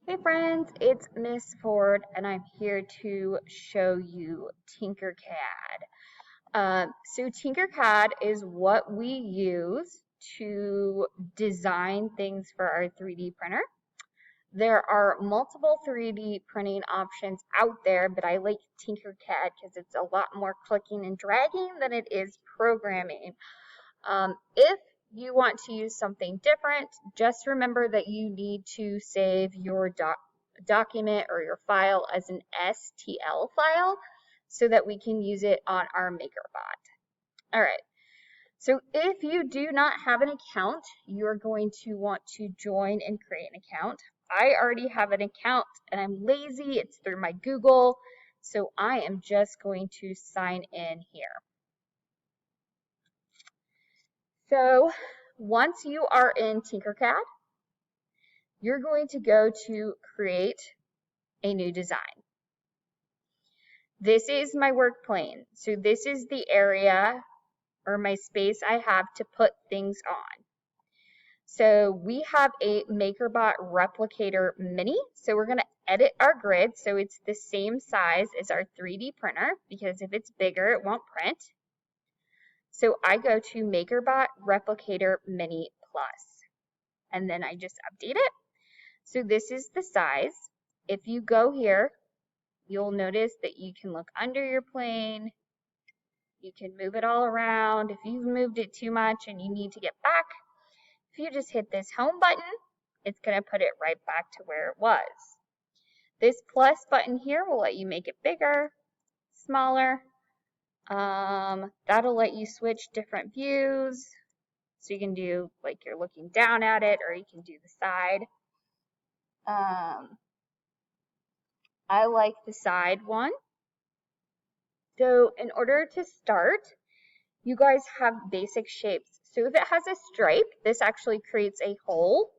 Hey friends, it's Miss Ford and I'm here to show you Tinkercad. So Tinkercad is what we use to design things for our 3D printer. There are multiple 3D printing options out there, but I like Tinkercad because it's a lot more clicking and dragging than it is programming. If you want to use something different, just remember that you need to save your document or your file as an STL file so that we can use it on our MakerBot. All right, so if you do not have an account, you're going to want to join and create an account. I already have an account and I'm lazy. It's through my Google, so I am just going to sign in here. So once you are in Tinkercad, you're going to go to create a new design. This is my work plane. So this is the area or my space I have to put things on. So we have a MakerBot Replicator Mini. So we're going to edit our grid so it's the same size as our 3D printer, because if it's bigger, it won't print. So I go to MakerBot Replicator Mini Plus, and then I just update it. So this is the size. If you go here, you'll notice that you can look under your plane. You can move it all around. If you've moved it too much and you need to get back, if you just hit this home button, it's going to put it right back to where it was. This plus button here will let you make it bigger, smaller. That'll let you switch different views. So you can do like you're looking down at it, or you can do the side. I like the side one. So in order to start, you guys have basic shapes. So if it has a stripe, this actually creates a hole.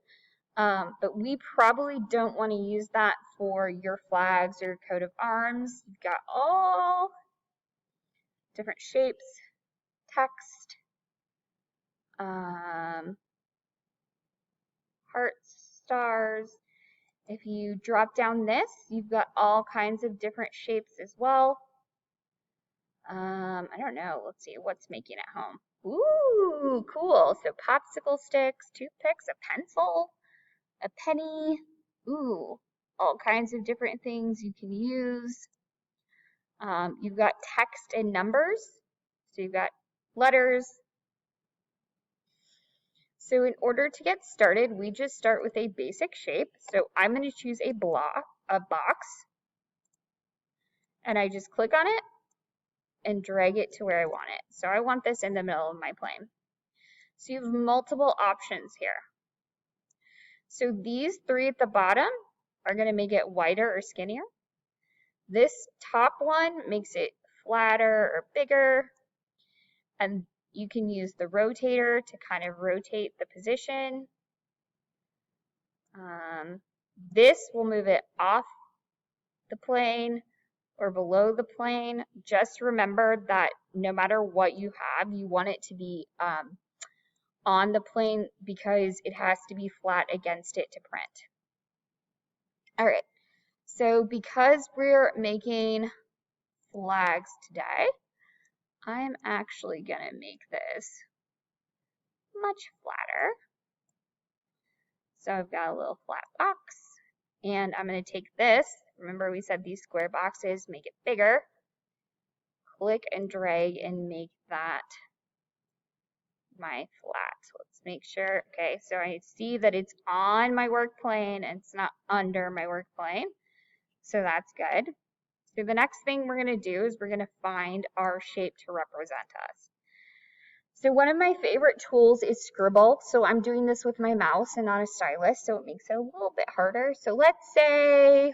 But we probably don't want to use that for your flags or your coat of arms. You've got all different shapes, text, hearts, stars. If you drop down this, you've got all kinds of different shapes as well. I don't know. Let's see what's making it home. Ooh, cool. So popsicle sticks, toothpicks, a pencil, a penny. Ooh, all kinds of different things you can use. You've got text and numbers. So you've got letters. So in order to get started, we just start with a basic shape. So I'm going to choose a box. And I just click on it and drag it to where I want it. So I want this in the middle of my plane. So you have multiple options here. So these three at the bottom are going to make it wider or skinnier. This top one makes it flatter or bigger. And you can use the rotator to kind of rotate the position. This will move it off the plane or below the plane. Just remember that no matter what you have, you want it to be on the plane because it has to be flat against it to print. All right, so because we're making flags today, I'm actually gonna make this much flatter. So I've got a little flat box, and I'm gonna take this. Remember we said these square boxes make it bigger. Click and drag and make that my flat. So let's make sure. Okay, so I see that it's on my work plane and it's not under my work plane. So that's good. So the next thing we're going to do is we're going to find our shape to represent us. So one of my favorite tools is Scribble. So I'm doing this with my mouse and not a stylus, so it makes it a little bit harder. So let's say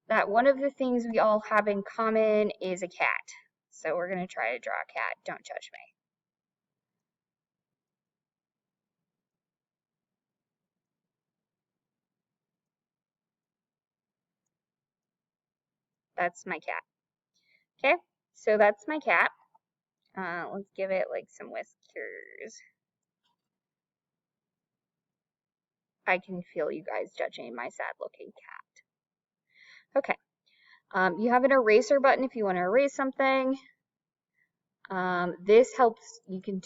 that one of the things we all have in common is a cat. So we're going to try to draw a cat. Don't judge me. That's my cat. Okay, so that's my cat. Let's give it like some whiskers. I can feel you guys judging my sad looking cat. Okay. You have an eraser button if you want to erase something. This helps, you can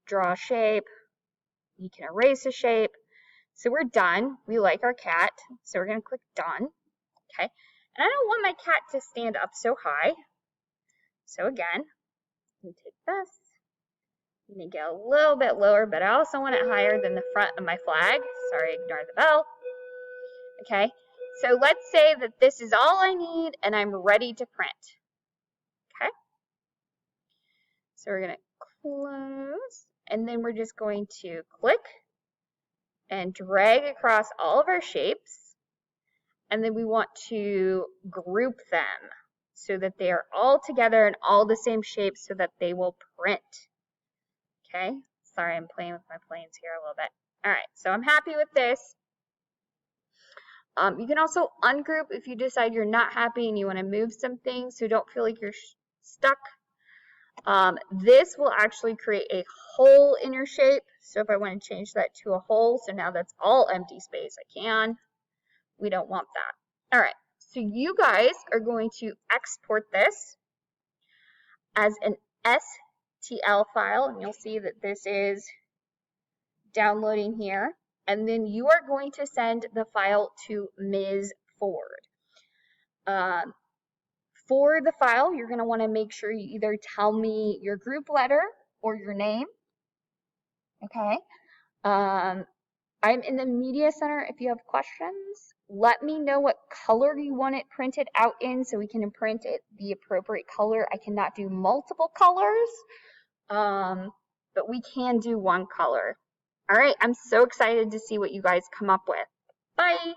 draw a shape, you can erase a shape. So we're done. We like our cat, so we're gonna click done. Okay, and I don't want my cat to stand up so high. So again, we take this, I'm gonna get a little bit lower, but I also want it higher than the front of my flag. Sorry, ignore the bell. Okay, so let's say that this is all I need and I'm ready to print. Okay, so we're gonna close, and then we're just going to click and drag across all of our shapes, and then we want to group them so that they are all together and all the same shape so that they will print. Okay, sorry, I'm playing with my planes here a little bit. All right, so I'm happy with this. You can also ungroup if you decide you're not happy and you want to move some things, so don't feel like you're stuck. This will actually create a hole in your shape. So if I want to change that to a hole, so now that's all empty space, I can. We don't want that. All right, so you guys are going to export this as an STL file, and you'll see that this is downloading here. And then you are going to send the file to Ms. Ford. For the file, you're going to want to make sure you either tell me your group letter or your name. Okay. I'm in the media center. If you have questions, let me know what color you want it printed out in so we can print it the appropriate color. I cannot do multiple colors, but we can do one color. All right, I'm so excited to see what you guys come up with. Bye.